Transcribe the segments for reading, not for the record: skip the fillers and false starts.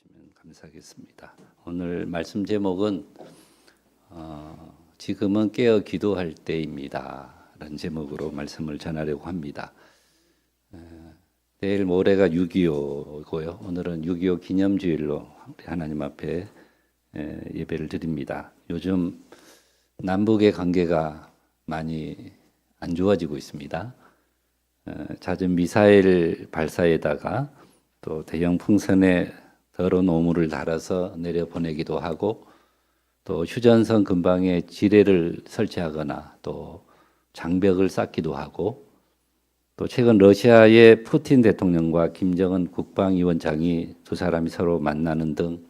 주시면 감사하겠습니다. 오늘 말씀 제목은 지금은 깨어 기도할 때입니다 라는 제목으로 말씀을 전하려고 합니다. 내일 모레가 6.25고요. 오늘은 6.25 기념주일로 하나님 앞에 예배를 드립니다. 요즘 남북의 관계가 많이 안 좋아지고 있습니다. 잦은 미사일 발사에다가 또 대형 풍선에 더러운 오물을 달아서 내려보내기도 하고 또 휴전선 근방에 지뢰를 설치하거나 또 장벽을 쌓기도 하고 또 최근 러시아의 푸틴 대통령과 김정은 국방위원장이 두 사람이 서로 만나는 등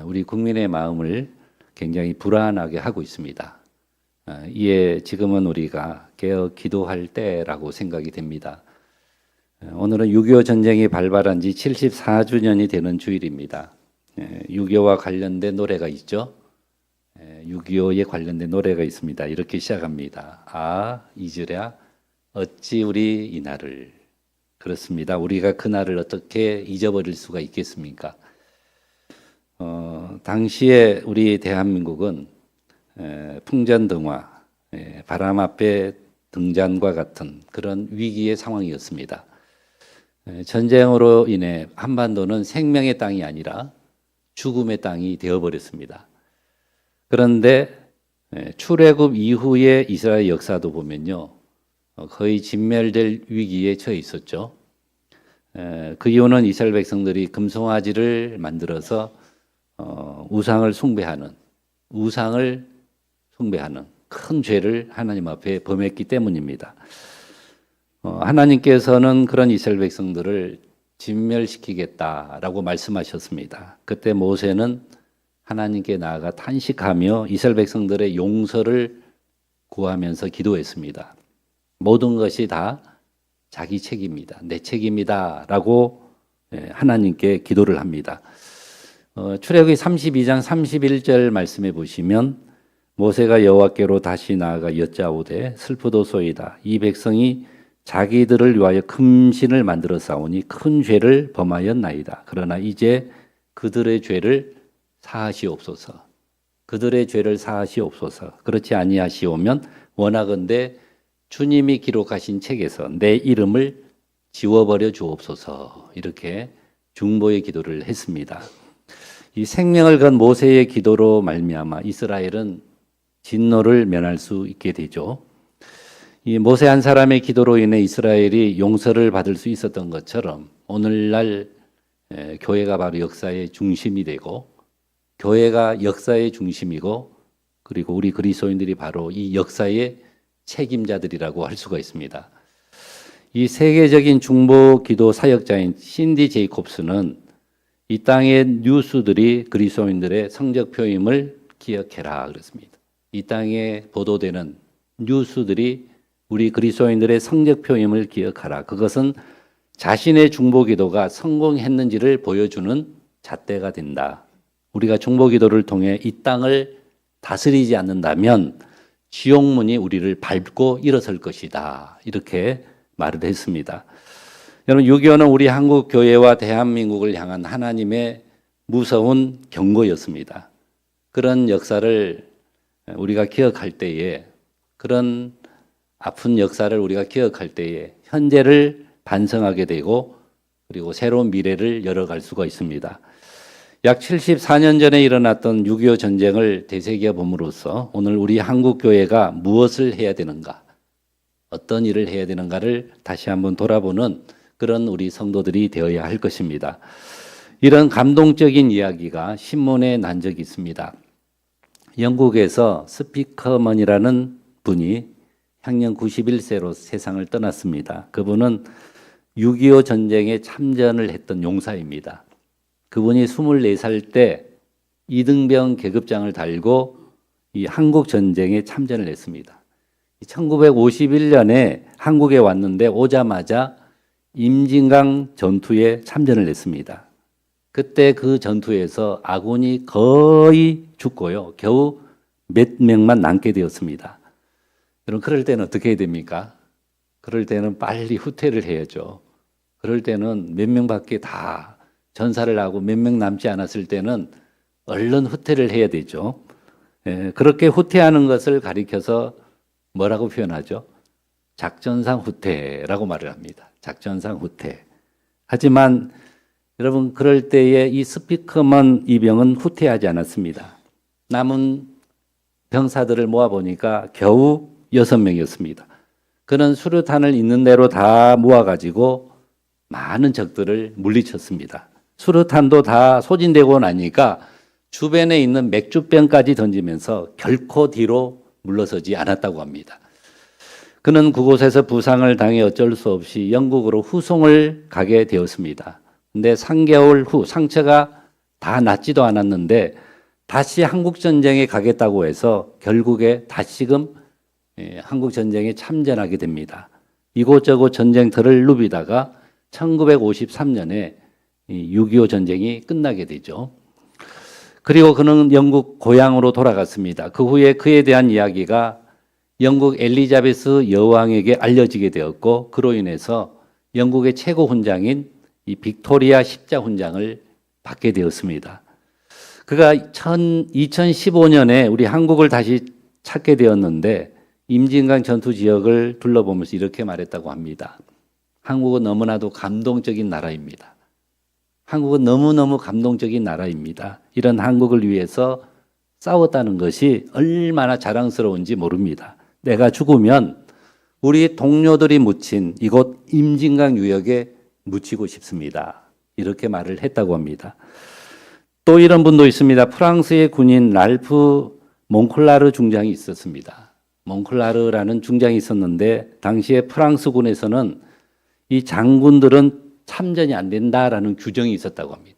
우리 국민의 마음을 굉장히 불안하게 하고 있습니다. 이에 지금은 우리가 깨어 기도할 때라고 생각이 됩니다. 오늘은 6.25 전쟁이 발발한 지 74주년이 되는 주일입니다. 6.25와 관련된 노래가 있죠. 6.25에 관련된 노래가 있습니다. 이렇게 시작합니다. 아, 잊으랴 어찌 우리 이날을. 그렇습니다. 우리가 그날을 어떻게 잊어버릴 수가 있겠습니까? 당시에 우리 대한민국은 풍전등화, 바람 앞에 등잔과 같은 그런 위기의 상황이었습니다. 전쟁으로 인해 한반도는 생명의 땅이 아니라 죽음의 땅이 되어버렸습니다. 그런데 출애굽 이후의 이스라엘 역사도 보면요, 거의 진멸될 위기에 처해 있었죠. 그 이유는 이스라엘 백성들이 금송아지를 만들어서 우상을 숭배하는 큰 죄를 하나님 앞에 범했기 때문입니다. 하나님께서는 그런 이스라엘 백성들을 진멸시키겠다라고 말씀하셨습니다. 그때 모세는 하나님께 나아가 탄식하며 이스라엘 백성들의 용서를 구하면서 기도했습니다. 모든 것이 다 자기 책임이다, 내 책임이다 라고 하나님께 기도를 합니다. 출애굽기 32장 31절 말씀해 보시면 모세가 여호와께로 다시 나아가 여짜오되 슬프도소이다. 이 백성이 자기들을 위하여 금신을 만들어 싸우니 큰 죄를 범하였나이다. 그러나 이제 그들의 죄를 사하시옵소서. 그들의 죄를 사하시옵소서. 그렇지 아니하시오면 원하건대 주님이 기록하신 책에서 내 이름을 지워버려 주옵소서. 이렇게 중보의 기도를 했습니다. 이 생명을 건 모세의 기도로 말미암아 이스라엘은 진노를 면할 수 있게 되죠. 이 모세 한 사람의 기도로 인해 이스라엘이 용서를 받을 수 있었던 것처럼 오늘날 교회가 바로 역사의 중심이 되고 교회가 역사의 중심이고 그리고 우리 그리스도인들이 바로 이 역사의 책임자들이라고 할 수가 있습니다. 이 세계적인 중보 기도 사역자인 신디 제이콥스는 이 땅의 뉴스들이 그리스도인들의 성적표임을 기억해라 그랬습니다. 이 땅에 보도되는 뉴스들이 우리 그리스도인들의 성적표임을 기억하라. 그것은 자신의 중보기도가 성공했는지를 보여주는 잣대가 된다. 우리가 중보기도를 통해 이 땅을 다스리지 않는다면 지옥문이 우리를 밟고 일어설 것이다. 이렇게 말을 했습니다. 여러분 6.25는 우리 한국 교회와 대한민국을 향한 하나님의 무서운 경고였습니다. 그런 역사를 우리가 기억할 때에 그런 아픈 역사를 우리가 기억할 때에 현재를 반성하게 되고 그리고 새로운 미래를 열어갈 수가 있습니다. 약 74년 전에 일어났던 6.25 전쟁을 되새겨 봄으로써 오늘 우리 한국교회가 무엇을 해야 되는가, 어떤 일을 해야 되는가를 다시 한번 돌아보는 그런 우리 성도들이 되어야 할 것입니다. 이런 감동적인 이야기가 신문에 난 적이 있습니다. 영국에서 스피커먼이라는 분이 향년 91세로 세상을 떠났습니다. 그분은 6.25 전쟁에 참전을 했던 용사입니다. 그분이 24살 때 이등병 계급장을 달고 이 한국 전쟁에 참전을 했습니다. 1951년에 한국에 왔는데 오자마자 임진강 전투에 참전을 했습니다. 그때 그 전투에서 아군이 거의 죽고요. 겨우 몇 명만 남게 되었습니다. 여러분 그럴 때는 어떻게 해야 됩니까? 그럴 때는 빨리 후퇴를 해야죠. 그럴 때는 몇 명밖에 다 전사를 하고 몇 명 남지 않았을 때는 얼른 후퇴를 해야 되죠. 그렇게 후퇴하는 것을 가리켜서 뭐라고 표현하죠? 작전상 후퇴라고 말을 합니다. 작전상 후퇴. 하지만 여러분 그럴 때에 이 스피커먼 이병은 후퇴하지 않았습니다. 남은 병사들을 모아보니까 겨우 6명이었습니다. 그는 수류탄을 있는 대로 다 모아가지고 많은 적들을 물리쳤습니다. 수류탄도 다 소진되고 나니까 주변에 있는 맥주병까지 던지면서 결코 뒤로 물러서지 않았다고 합니다. 그는 그곳에서 부상을 당해 어쩔 수 없이 영국으로 후송을 가게 되었습니다. 근데 3개월 후 상처가 다 낫지도 않았는데 다시 한국전쟁에 가겠다고 해서 결국에 다시금 한국전쟁에 참전하게 됩니다. 이곳저곳 전쟁터를 누비다가 1953년에 6.25 전쟁이 끝나게 되죠. 그리고 그는 영국 고향으로 돌아갔습니다. 그 후에 그에 대한 이야기가 영국 엘리자베스 여왕에게 알려지게 되었고 그로 인해서 영국의 최고 훈장인 이 빅토리아 십자 훈장을 받게 되었습니다. 그가 2015년에 우리 한국을 다시 찾게 되었는데 임진강 전투 지역을 둘러보면서 이렇게 말했다고 합니다. 한국은 너무나도 감동적인 나라입니다. 한국은 너무너무 감동적인 나라입니다. 이런 한국을 위해서 싸웠다는 것이 얼마나 자랑스러운지 모릅니다. 내가 죽으면 우리 동료들이 묻힌 이곳 임진강 유역에 묻히고 싶습니다. 이렇게 말을 했다고 합니다. 또 이런 분도 있습니다. 프랑스의 군인 랄프 몽클라르 중장이 있었습니다. 몽클라르라는 중장이 있었는데 당시에 프랑스군에서는 이 장군들은 참전이 안 된다라는 규정이 있었다고 합니다.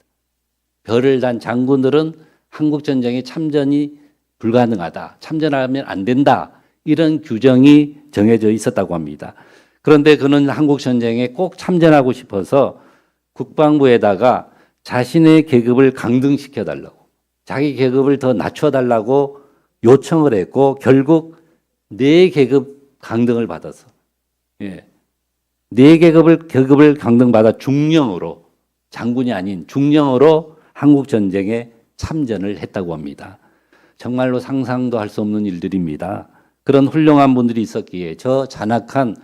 별을 단 장군들은 한국전쟁에 참전이 불가능하다. 참전하면 안 된다. 이런 규정이 정해져 있었다고 합니다. 그런데 그는 한국전쟁에 꼭 참전하고 싶어서 국방부에다가 자신의 계급을 강등시켜달라고, 자기 계급을 더 낮춰달라고 요청을 했고 결국 4계급 강등을 받아서 네 계급을 강등받아 중령으로, 장군이 아닌 중령으로 한국 전쟁에 참전을 했다고 합니다. 정말로 상상도 할 수 없는 일들입니다. 그런 훌륭한 분들이 있었기에 저 잔악한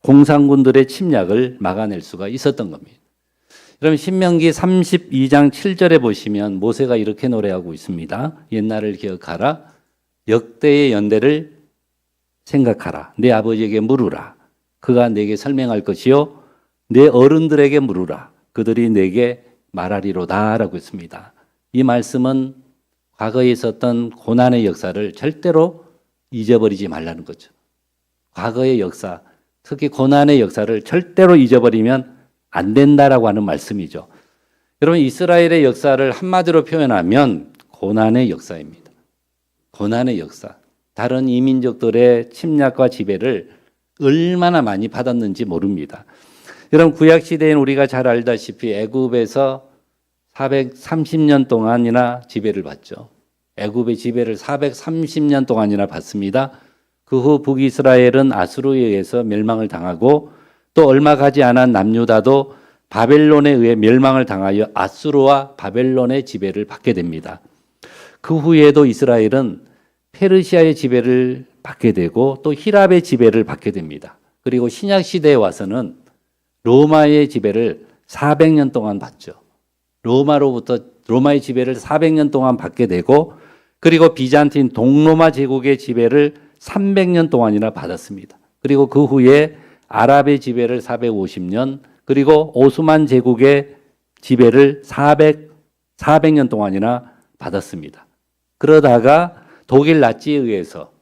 공산군들의 침략을 막아낼 수가 있었던 겁니다. 그럼 신명기 32장 7절에 보시면 모세가 이렇게 노래하고 있습니다. 옛날을 기억하라. 역대의 연대를 생각하라. 내 아버지에게 물으라. 그가 내게 설명할 것이요 내 어른들에게 물으라. 그들이 내게 말하리로다 라고 했습니다. 이 말씀은 과거에 있었던 고난의 역사를 절대로 잊어버리지 말라는 거죠. 과거의 역사, 특히 고난의 역사를 절대로 잊어버리면 안 된다라고 하는 말씀이죠. 여러분 이스라엘의 역사를 한마디로 표현하면 고난의 역사입니다. 고난의 역사. 다른 이민족들의 침략과 지배를 얼마나 많이 받았는지 모릅니다. 여러분 구약 시대엔 우리가 잘 알다시피 애굽에서 430년 동안이나 지배를 받죠. 애굽의 지배를 430년 동안이나 받습니다. 그 후 북이스라엘은 아수르에 의해서 멸망을 당하고 또 얼마 가지 않은 남유다도 바벨론에 의해 멸망을 당하여 아수르와 바벨론의 지배를 받게 됩니다. 그 후에도 이스라엘은 페르시아의 지배를 받게 되고 또 히랍의 지배를 받게 됩니다. 그리고 신약 시대에 와서는 로마의 지배를 400년 동안 받죠. 로마의 지배를 400년 동안 받게 되고 그리고 비잔틴 동로마 제국의 지배를 300년 동안이나 받았습니다. 그리고 그 후에 아랍의 지배를 450년 그리고 오스만 제국의 지배를 400년 동안이나 받았습니다. 그러다가 독일 나치에 의해서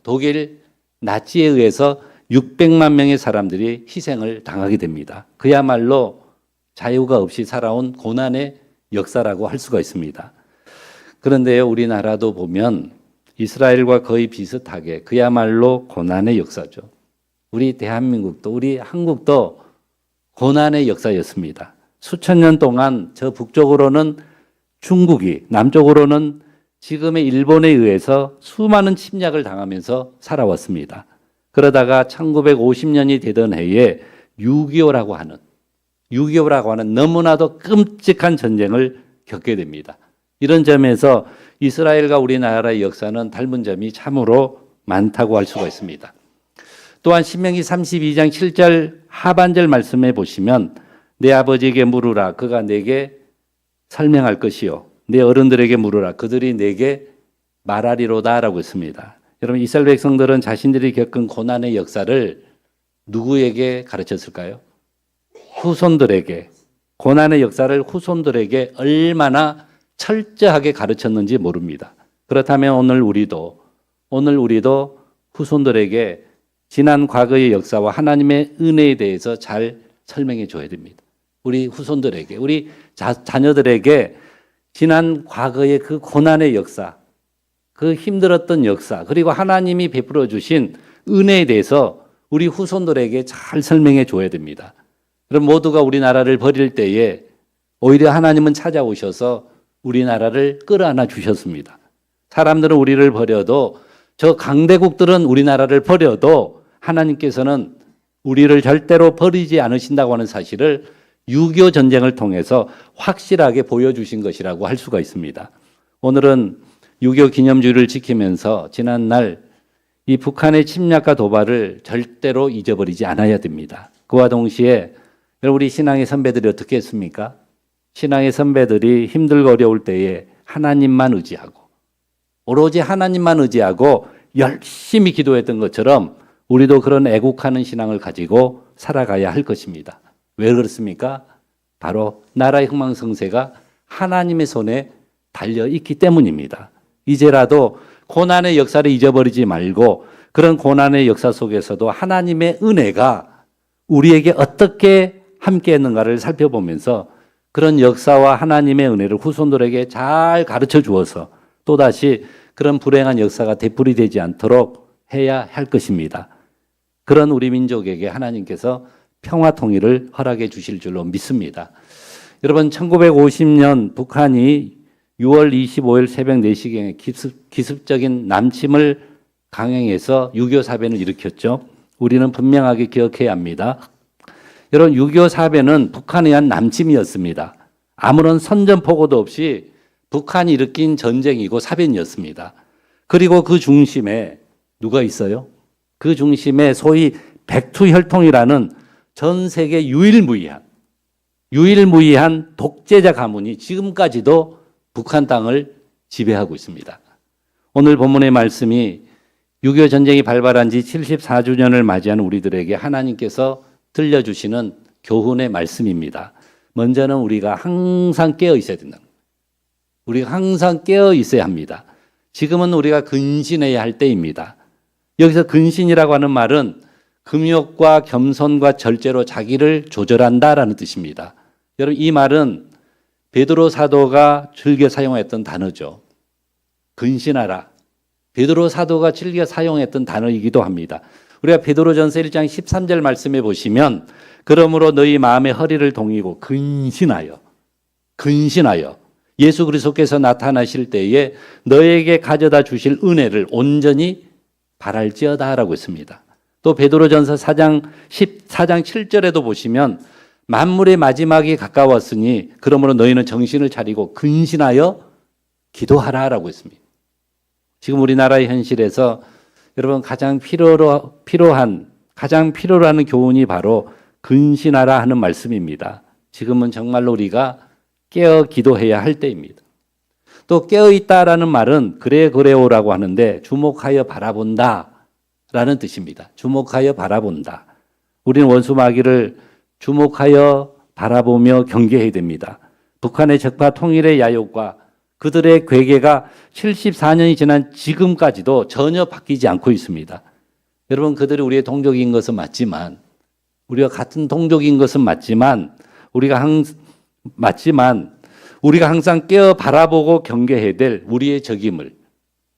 600만 명의 사람들이 희생을 당하게 됩니다. 그야말로 자유가 없이 살아온 고난의 역사라고 할 수가 있습니다. 그런데요, 우리나라도 보면 이스라엘과 거의 비슷하게 그야말로 고난의 역사죠. 우리 대한민국도 우리 한국도 고난의 역사였습니다. 수천 년 동안 저 북쪽으로는 중국이, 남쪽으로는 지금의 일본에 의해서 수많은 침략을 당하면서 살아왔습니다. 그러다가 1950년이 되던 해에 6.25라고 하는 6.25라고 하는 너무나도 끔찍한 전쟁을 겪게 됩니다. 이런 점에서 이스라엘과 우리나라의 역사는 닮은 점이 참으로 많다고 할 수가 있습니다. 또한 신명기 32장 7절 하반절 말씀에 보시면 내 아버지에게 물으라 그가 내게 설명할 것이요 내 어른들에게 물으라 그들이 내게 말하리로다라고 했습니다. 여러분 이스라엘 백성들은 자신들이 겪은 고난의 역사를 누구에게 가르쳤을까요? 후손들에게. 고난의 역사를 후손들에게 얼마나 철저하게 가르쳤는지 모릅니다. 그렇다면 오늘 우리도 후손들에게 지난 과거의 역사와 하나님의 은혜에 대해서 잘 설명해 줘야 됩니다. 우리 후손들에게, 우리 자녀들에게 지난 과거의 그 고난의 역사, 그 힘들었던 역사, 그리고 하나님이 베풀어 주신 은혜에 대해서 우리 후손들에게 잘 설명해 줘야 됩니다. 그럼 모두가 우리나라를 버릴 때에 오히려 하나님은 찾아오셔서 우리나라를 끌어안아 주셨습니다. 사람들은 우리를 버려도 저 강대국들은 우리나라를 버려도 하나님께서는 우리를 절대로 버리지 않으신다고 하는 사실을 6.25 전쟁을 통해서 확실하게 보여주신 것이라고 할 수가 있습니다. 오늘은 6.25 기념주의를 지키면서 지난날 이 북한의 침략과 도발을 절대로 잊어버리지 않아야 됩니다. 그와 동시에 우리 신앙의 선배들이 어떻게 했습니까? 신앙의 선배들이 힘들고 어려울 때에 하나님만 의지하고 오로지 하나님만 의지하고 열심히 기도했던 것처럼 우리도 그런 애국하는 신앙을 가지고 살아가야 할 것입니다. 왜 그렇습니까? 바로 나라의 흥망성쇠가 하나님의 손에 달려 있기 때문입니다. 이제라도 고난의 역사를 잊어버리지 말고 그런 고난의 역사 속에서도 하나님의 은혜가 우리에게 어떻게 함께 했는가를 살펴보면서 그런 역사와 하나님의 은혜를 후손들에게 잘 가르쳐 주어서 또다시 그런 불행한 역사가 되풀이 되지 않도록 해야 할 것입니다. 그런 우리 민족에게 하나님께서 평화 통일을 허락해 주실 줄로 믿습니다. 여러분 1950년 북한이 6월 25일 새벽 4시경에 기습적인 남침을 강행해서 6.25 사변을 일으켰죠. 우리는 분명하게 기억해야 합니다. 여러분 6.25 사변은 북한에 의한 남침이었습니다. 아무런 선전포고도 없이 북한이 일으킨 전쟁이고 사변이었습니다. 그리고 그 중심에 누가 있어요? 그 중심에 소위 백투혈통이라는 전 세계 유일무이한 독재자 가문이 지금까지도 북한 땅을 지배하고 있습니다. 오늘 본문의 말씀이 6.25 전쟁이 발발한 지 74주년을 맞이하는 우리들에게 하나님께서 들려주시는 교훈의 말씀입니다. 먼저는 우리가 항상 깨어 있어야 된다. 우리가 항상 깨어 있어야 합니다. 지금은 우리가 근신해야 할 때입니다. 여기서 근신이라고 하는 말은 금욕과 겸손과 절제로 자기를 조절한다라는 뜻입니다. 여러분 이 말은 베드로 사도가 즐겨 사용했던 단어죠. 근신하라. 베드로 사도가 즐겨 사용했던 단어이기도 합니다. 우리가 베드로전서 1장 13절 말씀에 보시면 그러므로 너희 마음의 허리를 동이고 근신하여 예수 그리스도께서 나타나실 때에 너에게 가져다 주실 은혜를 온전히 바랄지어다라고 했습니다. 또 베드로전서 4장 7절에도 보시면 만물의 마지막이 가까웠으니 그러므로 너희는 정신을 차리고 근신하여 기도하라라고 했습니다. 지금 우리나라의 현실에서 여러분 가장 필요로 하는 교훈이 바로 근신하라 하는 말씀입니다. 지금은 정말로 우리가 깨어 기도해야 할 때입니다. 또 깨어 있다라는 말은 그래오라고 하는데 주목하여 바라본다 라는 뜻입니다. 주목하여 바라본다. 우리는 원수 마귀를 주목하여 바라보며 경계해야 됩니다. 북한의 적파 통일의 야욕과 그들의 괴계가 74년이 지난 지금까지도 전혀 바뀌지 않고 있습니다. 여러분 그들이 우리의 동족인 것은 맞지만 우리가 같은 동족인 것은 맞지만 우리가 항상 깨어 바라보고 경계해야 될 우리의 적임을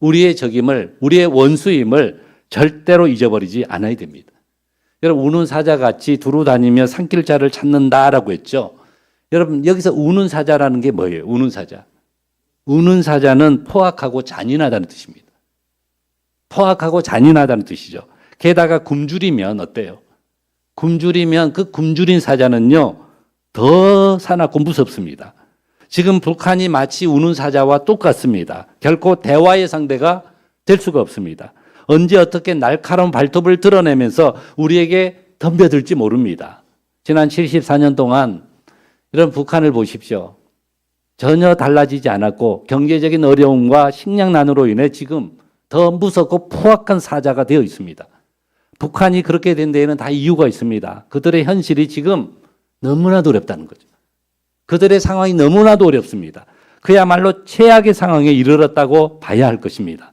우리의 원수임을 절대로 잊어버리지 않아야 됩니다. 여러분 우는 사자같이 두루 다니며 산길자를 찾는다라고 했죠. 여러분 여기서 우는 사자라는 게 뭐예요? 우는 사자는 포악하고 잔인하다는 뜻입니다. 포악하고 잔인하다는 뜻이죠. 게다가 굶주리면 어때요? 굶주리면 그 굶주린 사자는요 더 사납고 무섭습니다. 지금 북한이 마치 우는 사자와 똑같습니다. 결코 대화의 상대가 될 수가 없습니다. 언제 어떻게 날카로운 발톱을 드러내면서 우리에게 덤벼들지 모릅니다. 지난 74년 동안 이런 북한을 보십시오. 전혀 달라지지 않았고 경제적인 어려움과 식량난으로 인해 지금 더 무섭고 포악한 사자가 되어 있습니다. 북한이 그렇게 된 데에는 다 이유가 있습니다. 그들의 현실이 지금 너무나도 어렵다는 거죠. 그들의 상황이 너무나도 어렵습니다. 그야말로 최악의 상황에 이르렀다고 봐야 할 것입니다.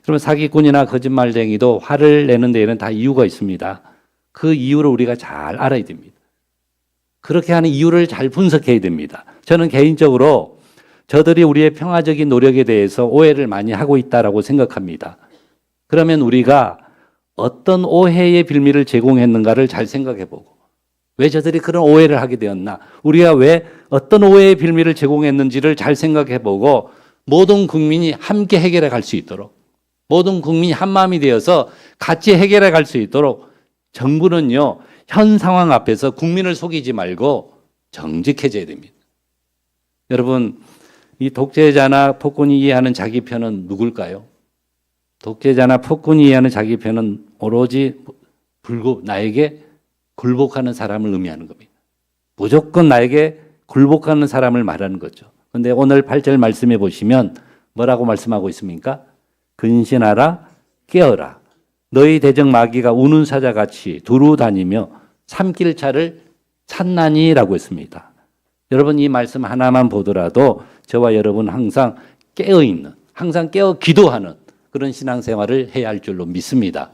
그러면 사기꾼이나 거짓말쟁이도 화를 내는 데에는 다 이유가 있습니다. 그 이유를 우리가 잘 알아야 됩니다. 그렇게 하는 이유를 잘 분석해야 됩니다. 저는 개인적으로 저들이 우리의 평화적인 노력에 대해서 오해를 많이 하고 있다고 생각합니다. 그러면 우리가 어떤 오해의 빌미를 제공했는가를 잘 생각해 보고 왜 저들이 그런 오해를 하게 되었나? 우리가 왜 어떤 오해의 빌미를 제공했는지를 잘 생각해 보고 모든 국민이 함께 해결해 갈 수 있도록 모든 국민이 한마음이 되어서 같이 해결해 갈 수 있도록 정부는요, 현 상황 앞에서 국민을 속이지 말고 정직해져야 됩니다. 여러분, 이 독재자나 폭군이 이해하는 자기 편은 누굴까요? 독재자나 폭군이 이해하는 자기 편은 오로지 나에게 굴복하는 사람을 의미하는 겁니다. 무조건 나에게 굴복하는 사람을 말하는 거죠. 그런데 오늘 8절 말씀해 보시면 뭐라고 말씀하고 있습니까? 근신하라, 깨어라. 너희 대적 마귀가 우는 사자같이 두루 다니며 삼킬 차를 찾나니라고 했습니다. 여러분 이 말씀 하나만 보더라도 저와 여러분 항상 깨어있는, 항상 깨어 기도하는 그런 신앙생활을 해야 할 줄로 믿습니다.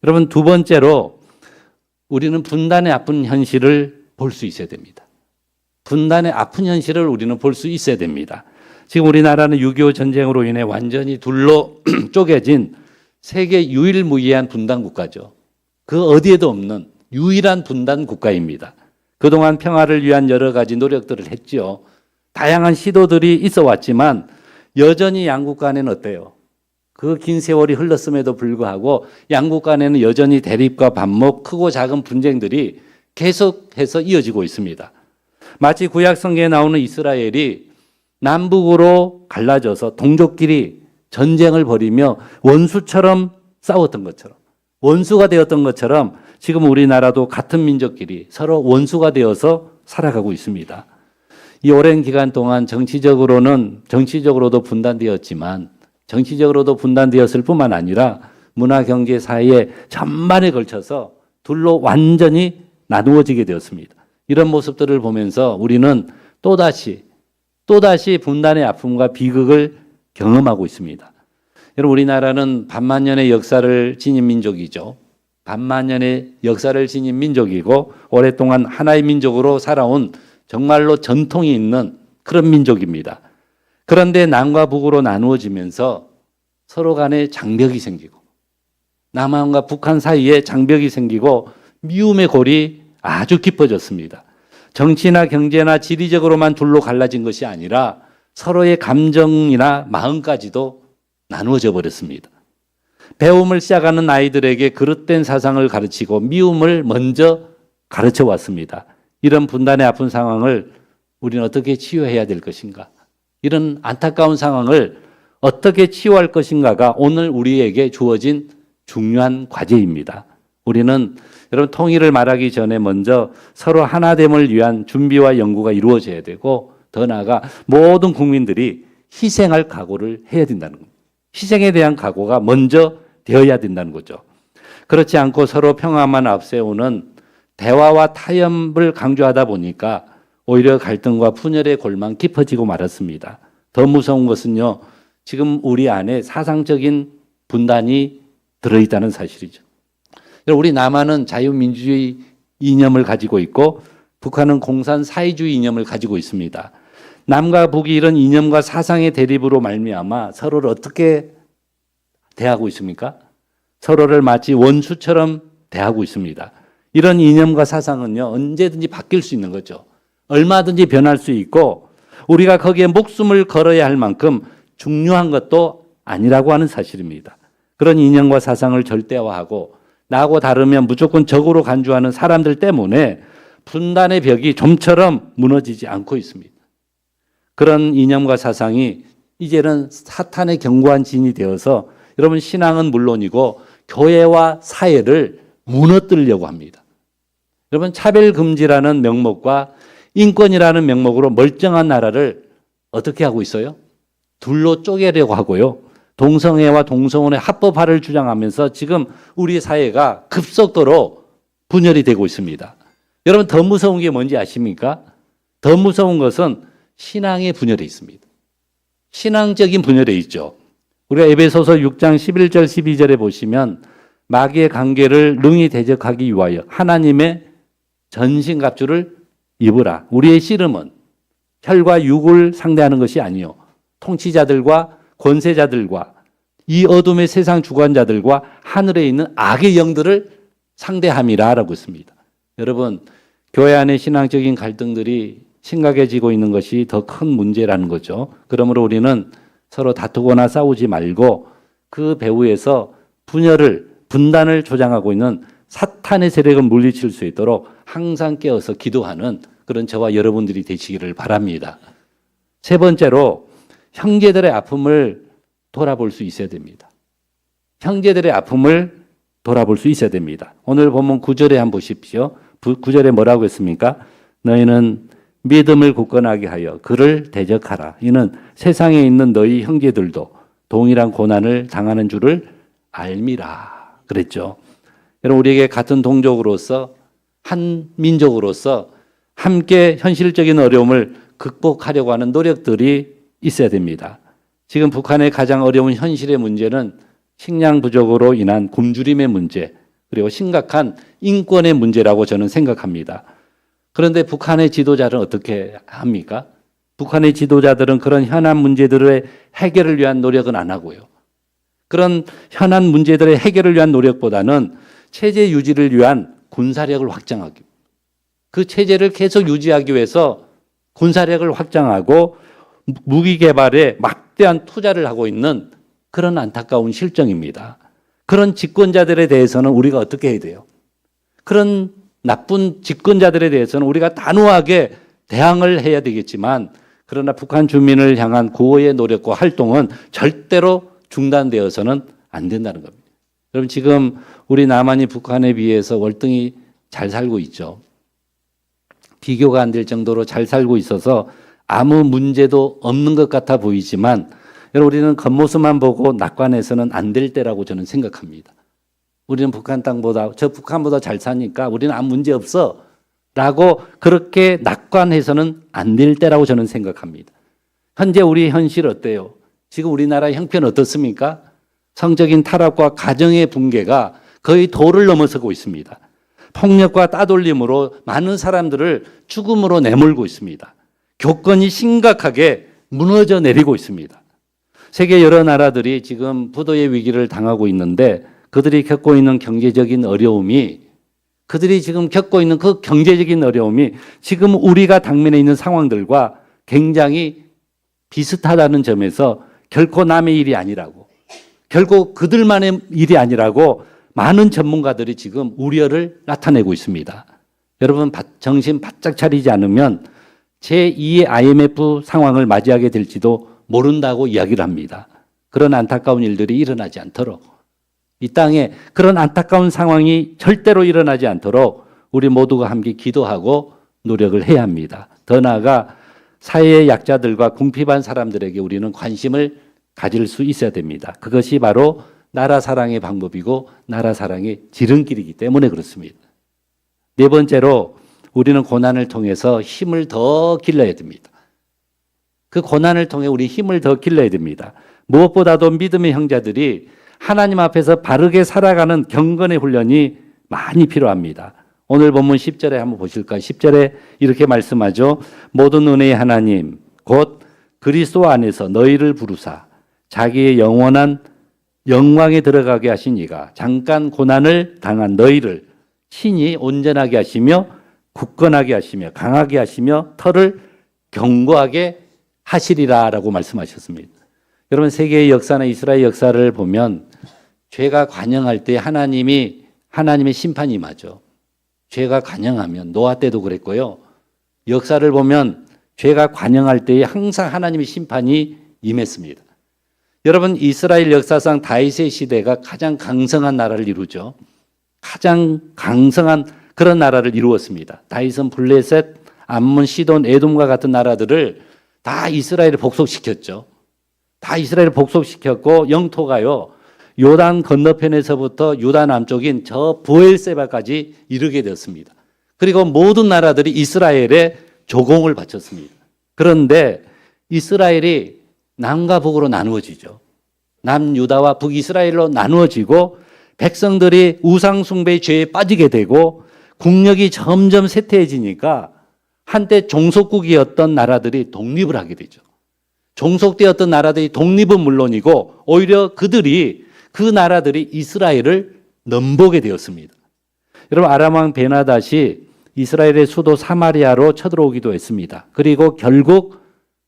여러분 두 번째로 우리는 분단의 아픈 현실을 볼 수 있어야 됩니다. 분단의 아픈 현실을 우리는 볼 수 있어야 됩니다. 지금 우리나라는 6.25 전쟁으로 인해 완전히 둘로 쪼개진 세계 유일무이한 분단 국가죠. 그 어디에도 없는 유일한 분단 국가입니다. 그동안 평화를 위한 여러 가지 노력들을 했지요. 다양한 시도들이 있어 왔지만 여전히 양국 간에는 어때요? 그 긴 세월이 흘렀음에도 불구하고 양국 간에는 여전히 대립과 반목, 크고 작은 분쟁들이 계속해서 이어지고 있습니다. 마치 구약 성경에 나오는 이스라엘이 남북으로 갈라져서 동족끼리 전쟁을 벌이며 원수처럼 싸웠던 것처럼, 원수가 되었던 것처럼 지금 우리나라도 같은 민족끼리 서로 원수가 되어서 살아가고 있습니다. 이 오랜 기간 동안 정치적으로도 분단되었을 뿐만 아니라 문화, 경제, 사회 전반에 걸쳐서 둘로 완전히 나누어지게 되었습니다. 이런 모습들을 보면서 우리는 또다시 분단의 아픔과 비극을 경험하고 있습니다. 여러분 우리나라는 반만년의 역사를 지닌 민족이죠. 반만년의 역사를 지닌 민족이고 오랫동안 하나의 민족으로 살아온 정말로 전통이 있는 그런 민족입니다. 그런데 남과 북으로 나누어지면서 서로 간에 장벽이 생기고 남한과 북한 사이에 장벽이 생기고 미움의 골이 아주 깊어졌습니다. 정치나 경제나 지리적으로만 둘로 갈라진 것이 아니라 서로의 감정이나 마음까지도 나누어져 버렸습니다. 배움을 시작하는 아이들에게 그릇된 사상을 가르치고 미움을 먼저 가르쳐 왔습니다. 이런 분단의 아픈 상황을 우리는 어떻게 치유해야 될 것인가? 이런 안타까운 상황을 어떻게 치유할 것인가가 오늘 우리에게 주어진 중요한 과제입니다. 우리는 여러분 통일을 말하기 전에 먼저 서로 하나됨을 위한 준비와 연구가 이루어져야 되고 더 나아가 모든 국민들이 희생할 각오를 해야 된다는 겁니다. 희생에 대한 각오가 먼저 되어야 된다는 거죠. 그렇지 않고 서로 평화만 앞세우는 대화와 타협을 강조하다 보니까 오히려 갈등과 분열의 골만 깊어지고 말았습니다. 더 무서운 것은요, 지금 우리 안에 사상적인 분단이 들어있다는 사실이죠. 우리 남한은 자유민주주의 이념을 가지고 있고 북한은 공산사회주의 이념을 가지고 있습니다. 남과 북이 이런 이념과 사상의 대립으로 말미암아 서로를 어떻게 대하고 있습니까? 서로를 마치 원수처럼 대하고 있습니다. 이런 이념과 사상은요, 언제든지 바뀔 수 있는 거죠. 얼마든지 변할 수 있고 우리가 거기에 목숨을 걸어야 할 만큼 중요한 것도 아니라고 하는 사실입니다. 그런 이념과 사상을 절대화하고 나하고 다르면 무조건 적으로 간주하는 사람들 때문에 분단의 벽이 좀처럼 무너지지 않고 있습니다. 그런 이념과 사상이 이제는 사탄의 견고한 진이 되어서 여러분 신앙은 물론이고 교회와 사회를 무너뜨리려고 합니다. 여러분 차별금지라는 명목과 인권이라는 명목으로 멀쩡한 나라를 어떻게 하고 있어요? 둘로 쪼개려고 하고요. 동성애와 동성혼의 합법화를 주장하면서 지금 우리 사회가 급속도로 분열이 되고 있습니다. 여러분 더 무서운 게 뭔지 아십니까? 더 무서운 것은 신앙의 분열에 있습니다. 신앙적인 분열에 있죠. 우리가 에베소서 6장 11절 12절에 보시면 마귀의 관계를 능히 대적하기 위하여 하나님의 전신갑주를 입으라. 우리의 씨름은 혈과 육을 상대하는 것이 아니요 통치자들과 권세자들과 이 어둠의 세상 주관자들과 하늘에 있는 악의 영들을 상대함이라라고 했습니다. 여러분 교회 안의 신앙적인 갈등들이 심각해지고 있는 것이 더 큰 문제라는 거죠. 그러므로 우리는 서로 다투거나 싸우지 말고 그 배후에서 분단을 조장하고 있는 사탄의 세력을 물리칠 수 있도록 항상 깨어서 기도하는 그런 저와 여러분들이 되시기를 바랍니다. 세 번째로 형제들의 아픔을 돌아볼 수 있어야 됩니다. 형제들의 아픔을 돌아볼 수 있어야 됩니다. 오늘 본문 9절에 한번 보십시오. 9절에 뭐라고 했습니까? 너희는 믿음을 굳건하게 하여 그를 대적하라. 이는 세상에 있는 너희 형제들도 동일한 고난을 당하는 줄을 알미라. 그랬죠. 여러분 우리에게 같은 동족으로서 한 민족으로서 함께 현실적인 어려움을 극복하려고 하는 노력들이 있어야 됩니다. 지금 북한의 가장 어려운 현실의 문제는 식량 부족으로 인한 굶주림의 문제 그리고 심각한 인권의 문제라고 저는 생각합니다. 그런데 북한의 지도자들은 어떻게 합니까? 북한의 지도자들은 그런 현안 문제들의 해결을 위한 노력은 안 하고요. 그런 현안 문제들의 해결을 위한 노력보다는 체제 유지를 위한 군사력을 확장하기. 그 체제를 계속 유지하기 위해서 군사력을 확장하고 무기 개발에 막대한 투자를 하고 있는 그런 안타까운 실정입니다. 그런 집권자들에 대해서는 우리가 어떻게 해야 돼요? 그런 나쁜 집권자들에 대해서는 우리가 단호하게 대항을 해야 되겠지만 그러나 북한 주민을 향한 구호의 노력과 활동은 절대로 중단되어서는 안 된다는 겁니다. 여러분 지금 우리 남한이 북한에 비해서 월등히 잘 살고 있죠. 비교가 안 될 정도로 잘 살고 있어서 아무 문제도 없는 것 같아 보이지만 여러분 우리는 겉모습만 보고 낙관해서는 안 될 때라고 저는 생각합니다. 우리는 북한 땅보다 저 북한보다 잘 사니까 우리는 아무 문제 없어 라고 그렇게 낙관해서는 안 될 때라고 저는 생각합니다. 현재 우리 현실 어때요? 지금 우리나라 형편 어떻습니까? 성적인 타락과 가정의 붕괴가 거의 도를 넘어서고 있습니다. 폭력과 따돌림으로 많은 사람들을 죽음으로 내몰고 있습니다. 교권이 심각하게 무너져 내리고 있습니다. 세계 여러 나라들이 지금 부도의 위기를 당하고 있는데 그들이 겪고 있는 경제적인 어려움이 그들이 지금 겪고 있는 그 경제적인 어려움이 지금 우리가 당면에 있는 상황들과 굉장히 비슷하다는 점에서 결코 남의 일이 아니라고 결코 그들만의 일이 아니라고 많은 전문가들이 지금 우려를 나타내고 있습니다. 여러분 정신 바짝 차리지 않으면 제2의 IMF 상황을 맞이하게 될지도 모른다고 이야기를 합니다. 그런 안타까운 일들이 일어나지 않도록 이 땅에 그런 안타까운 상황이 절대로 일어나지 않도록 우리 모두가 함께 기도하고 노력을 해야 합니다. 더 나아가 사회의 약자들과 궁핍한 사람들에게 우리는 관심을 가질 수 있어야 됩니다. 그것이 바로 나라 사랑의 방법이고 나라 사랑의 지름길이기 때문에 그렇습니다. 네 번째로 우리는 고난을 통해서 힘을 더 길러야 됩니다. 그 고난을 통해 우리 힘을 더 길러야 됩니다. 무엇보다도 믿음의 형제들이 하나님 앞에서 바르게 살아가는 경건의 훈련이 많이 필요합니다. 오늘 본문 10절에 한번 보실까요? 10절에 이렇게 말씀하죠. 모든 은혜의 하나님 곧 그리스도 안에서 너희를 부르사 자기의 영원한 영광에 들어가게 하신 이가 잠깐 고난을 당한 너희를 친히 온전하게 하시며 굳건하게 하시며 강하게 하시며 털을 견고하게 하시리라라고 말씀하셨습니다. 여러분 세계의 역사나 이스라엘 역사를 보면 죄가 관영할 때 하나님의 심판이 임하죠. 죄가 관영하면 노아 때도 그랬고요. 역사를 보면 죄가 관영할 때에 항상 하나님의 심판이 임했습니다. 여러분, 이스라엘 역사상 다윗의 시대가 가장 강성한 나라를 이루죠. 가장 강성한 그런 나라를 이루었습니다. 다윗은 블레셋, 암몬, 시돈, 에돔과 같은 나라들을 다 이스라엘에 복속시켰죠. 다 이스라엘을 복속시켰고 영토가요, 요단 건너편에서부터 유다 남쪽인 저 브엘세바까지 이르게 되었습니다. 그리고 모든 나라들이 이스라엘에 조공을 바쳤습니다. 그런데 이스라엘이 남과 북으로 나누어지죠. 남유다와 북이스라엘로 나누어지고 백성들이 우상숭배의 죄에 빠지게 되고 국력이 점점 쇠퇴해지니까 한때 종속국이었던 나라들이 독립을 하게 되죠. 종속되었던 나라들이 독립은 물론이고 오히려 그 나라들이 이스라엘을 넘보게 되었습니다. 여러분, 아람 왕 베나닷이 이스라엘의 수도 사마리아로 쳐들어오기도 했습니다. 그리고 결국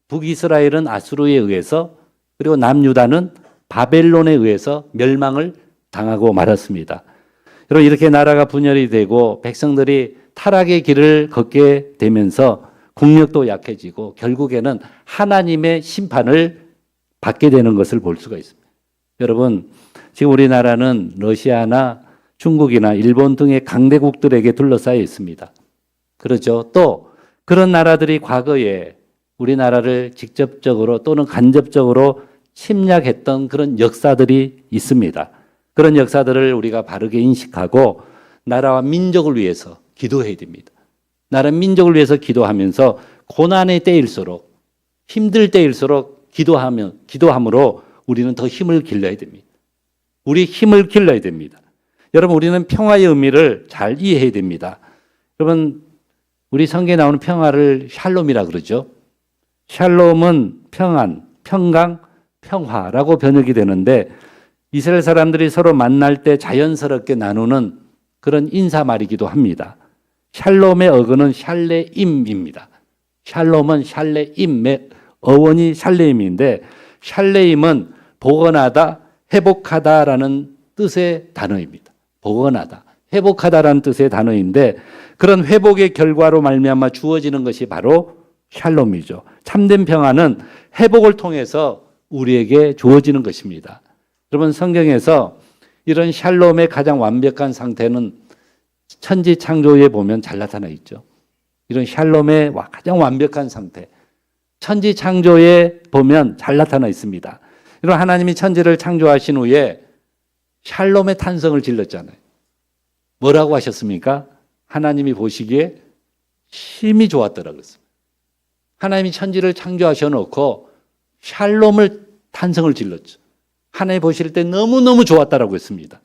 북이스라엘은 아수르에 의해서, 그리고 남유다는 바벨론에 의해서 멸망을 당하고 말았습니다. 여러분, 이렇게 나라가 분열이 되고 백성들이 타락의 길을 걷게 되면서 국력도 약해지고 결국에는 하나님의 심판을 받게 되는 것을 볼 수가 있습니다. 여러분, 지금 우리나라는 러시아나 중국이나 일본 등의 강대국들에게 둘러싸여 있습니다. 그렇죠. 또 그런 나라들이 과거에 우리나라를 직접적으로 또는 간접적으로 침략했던 그런 역사들이 있습니다. 그런 역사들을 우리가 바르게 인식하고 나라와 민족을 위해서 기도해야 됩니다. 나라 민족을 위해서 기도하면서 고난의 때일수록, 힘들 때일수록 기도함으로 우리는 더 힘을 길러야 됩니다. 우리 힘을 길러야 됩니다. 여러분, 우리는 평화의 의미를 잘 이해해야 됩니다. 여러분, 우리 성경에 나오는 평화를 샬롬이라 그러죠. 샬롬은 평안, 평강, 평화라고 번역이 되는데 이스라엘 사람들이 서로 만날 때 자연스럽게 나누는 그런 인사말이기도 합니다. 샬롬의 어근은 샬레임입니다. 샬롬은 샬레임의 어원이 샬레임인데 샬레임은 복원하다, 회복하다라는 뜻의 단어입니다. 복원하다, 회복하다라는 뜻의 단어인데 그런 회복의 결과로 말미암아 주어지는 것이 바로 샬롬이죠. 참된 평화는 회복을 통해서 우리에게 주어지는 것입니다. 여러분, 성경에서 이런 샬롬의 가장 완벽한 상태는 천지 창조에 보면 잘 나타나 있죠. 이런 샬롬의 가장 완벽한 상태, 천지 창조에 보면 잘 나타나 있습니다. 이런 하나님이 천지를 창조하신 후에 샬롬의 탄성을 질렀잖아요. 뭐라고 하셨습니까? 하나님이 보시기에 심히 좋았더라 그랬습니다. 하나님이 천지를 창조하셔 놓고 샬롬을 탄성을 질렀죠. 하나님 보실 때 너무너무 좋았다라고 했습니다.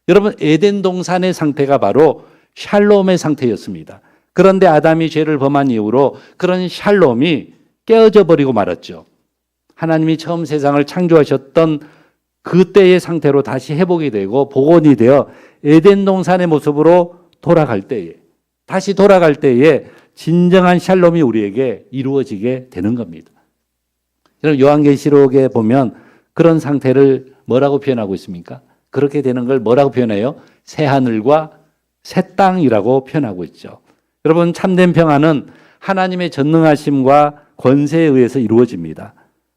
여러분, 에덴 동산의 상태가 바로 샬롬의 상태였습니다. 그런데 아담이 죄를 범한 이후로 그런 샬롬이 깨어져 버리고 말았죠. 하나님이 처음 세상을 창조하셨던 그때의 상태로 다시 회복이 되고 복원이 되어 에덴 동산의 모습으로 다시 돌아갈 때에 진정한 샬롬이 우리에게 이루어지게 되는 겁니다. 여러분, 요한계시록에 보면 그런 상태를 뭐라고 표현하고 있습니까? 그렇게 되는 걸 뭐라고 표현해요? 새 하늘과 새 땅이라고 표현하고 있죠. 여러분, 참된 평화는 하나님의 전능하심과 권세에 의해서 이루어집니다.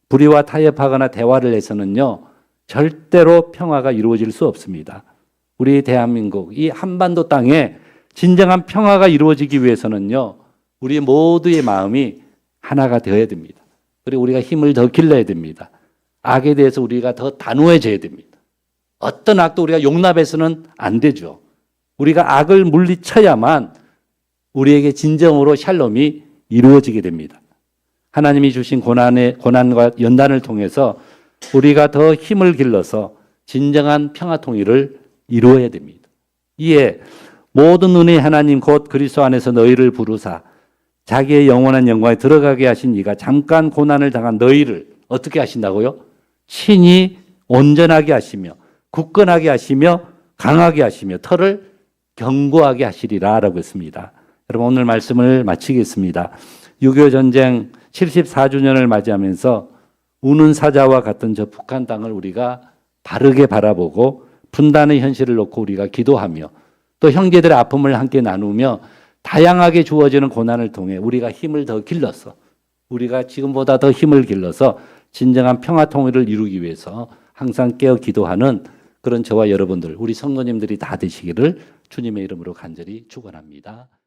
불의와 타협하거나 대화를 해서는요, 절대로 평화가 이루어질 수 없습니다. 우리 대한민국, 이 한반도 땅에 진정한 평화가 이루어지기 위해서는요, 우리 모두의 마음이 하나가 되어야 됩니다. 그리고 우리가 힘을 더 길러야 됩니다. 악에 대해서 우리가 더 단호해져야 됩니다. 어떤 악도 우리가 용납해서는 안 되죠. 우리가 악을 물리쳐야만 우리에게 진정으로 샬롬이 이루어지게 됩니다. 하나님이 주신 고난과 연단을 통해서 우리가 더 힘을 길러서 진정한 평화 통일을 이루어야 됩니다. 이에 모든 은혜의 하나님 곧 그리스도 안에서 너희를 부르사 자기의 영원한 영광에 들어가게 하신 이가 잠깐 고난을 당한 너희를 어떻게 하신다고요? 친히 온전하게 하시며 굳건하게 하시며 강하게 하시며 털을 견고하게 하시리라 라고 했습니다. 여러분, 오늘 말씀을 마치겠습니다. 6.25 전쟁 74주년을 맞이하면서 우는 사자와 같은 저 북한 땅을 우리가 바르게 바라보고 분단의 현실을 놓고 우리가 기도하며 또 형제들의 아픔을 함께 나누며 다양하게 주어지는 고난을 통해 우리가 힘을 더 길렀어. 우리가 지금보다 더 힘을 길러서 진정한 평화 통일을 이루기 위해서 항상 깨어 기도하는 그런 저와 여러분들, 우리 성도님들이 다 되시기를 주님의 이름으로 간절히 축원합니다.